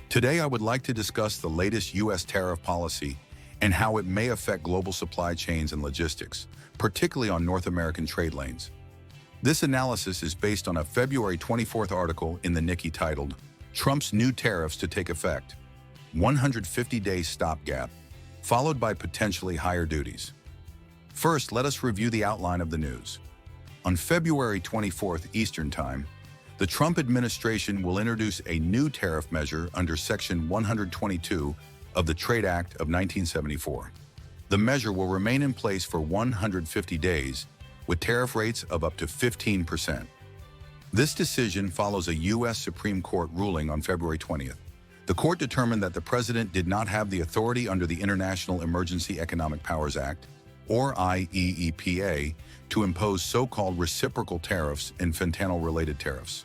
Today, I would like to discuss the latest U.S. tariff policy and how it may affect global supply chains and logistics, particularly on North American trade lanes. This analysis is based on a February 24th article in the Nikkei titled, Trump's New Tariffs to Take Effect, 150-Day Stopgap, followed by potentially higher duties. First, let us review the outline of the news. On February 24th Eastern Time, the Trump administration will introduce a new tariff measure under Section 122 of the Trade Act of 1974. The measure will remain in place for 150 days, with tariff rates of up to 15%. This decision follows a U.S. Supreme Court ruling on February 20th. The court determined that the president did not have the authority under the International Emergency Economic Powers Act, or IEEPA, to impose so-called reciprocal tariffs and fentanyl-related tariffs.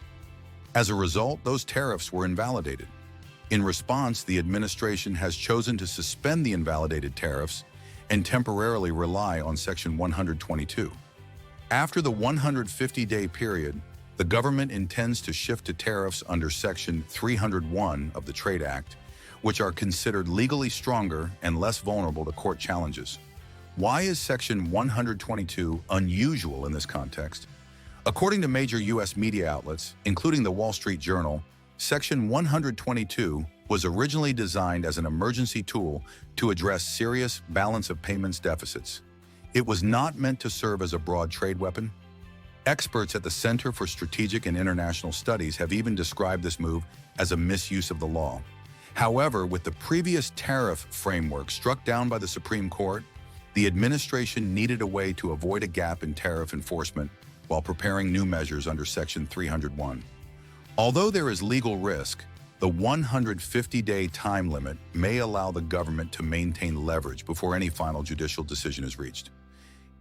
As a result, those tariffs were invalidated. In response, the administration has chosen to suspend the invalidated tariffs and temporarily rely on Section 122. After the 150-day period, the government intends to shift to tariffs under Section 301 of the Trade Act, which are considered legally stronger and less vulnerable to court challenges. Why is Section 122 unusual in this context? According to major U.S. media outlets, including the Wall Street Journal, Section 122 was originally designed as an emergency tool to address serious balance of payments deficits. It was not meant to serve as a broad trade weapon. Experts at the Center for Strategic and International Studies have even described this move as a misuse of the law. However, with the previous tariff framework struck down by the Supreme Court, the administration needed a way to avoid a gap in tariff enforcement while preparing new measures under Section 301. Although there is legal risk, the 150-day time limit may allow the government to maintain leverage before any final judicial decision is reached.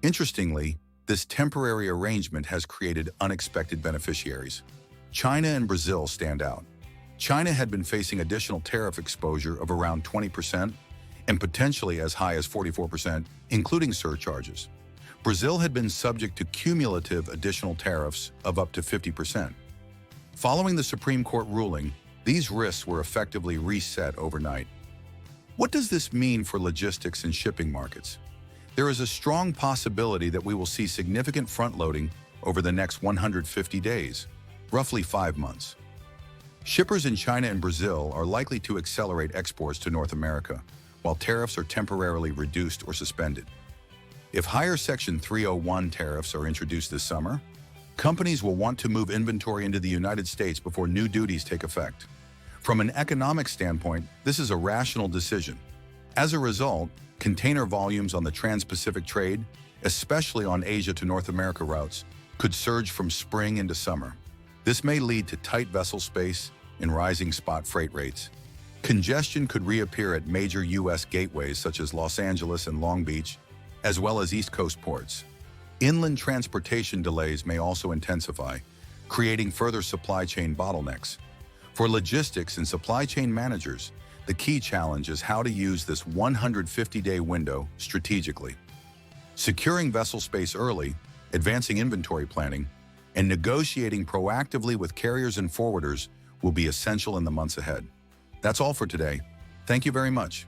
Interestingly, this temporary arrangement has created unexpected beneficiaries. China and Brazil stand out. China had been facing additional tariff exposure of around 20% and potentially as high as 44%, including surcharges. Brazil had been subject to cumulative additional tariffs of up to 50%. Following the Supreme Court ruling, these risks were effectively reset overnight. What does this mean for logistics and shipping markets? There is a strong possibility that we will see significant front-loading over the next 150 days, roughly 5 months. Shippers in China and Brazil are likely to accelerate exports to North America, while tariffs are temporarily reduced or suspended. If higher Section 301 tariffs are introduced this summer, companies will want to move inventory into the United States before new duties take effect. From an economic standpoint, this is a rational decision. As a result, container volumes on the Trans-Pacific trade, especially on Asia to North America routes, could surge from spring into summer. This may lead to tight vessel space and rising spot freight rates. Congestion could reappear at major U.S. gateways such as Los Angeles and Long Beach, as well as East Coast ports. Inland transportation delays may also intensify, creating further supply chain bottlenecks. For logistics and supply chain managers, the key challenge is how to use this 150-day window strategically. Securing vessel space early, advancing inventory planning, and negotiating proactively with carriers and forwarders will be essential in the months ahead. That's all for today. Thank you very much.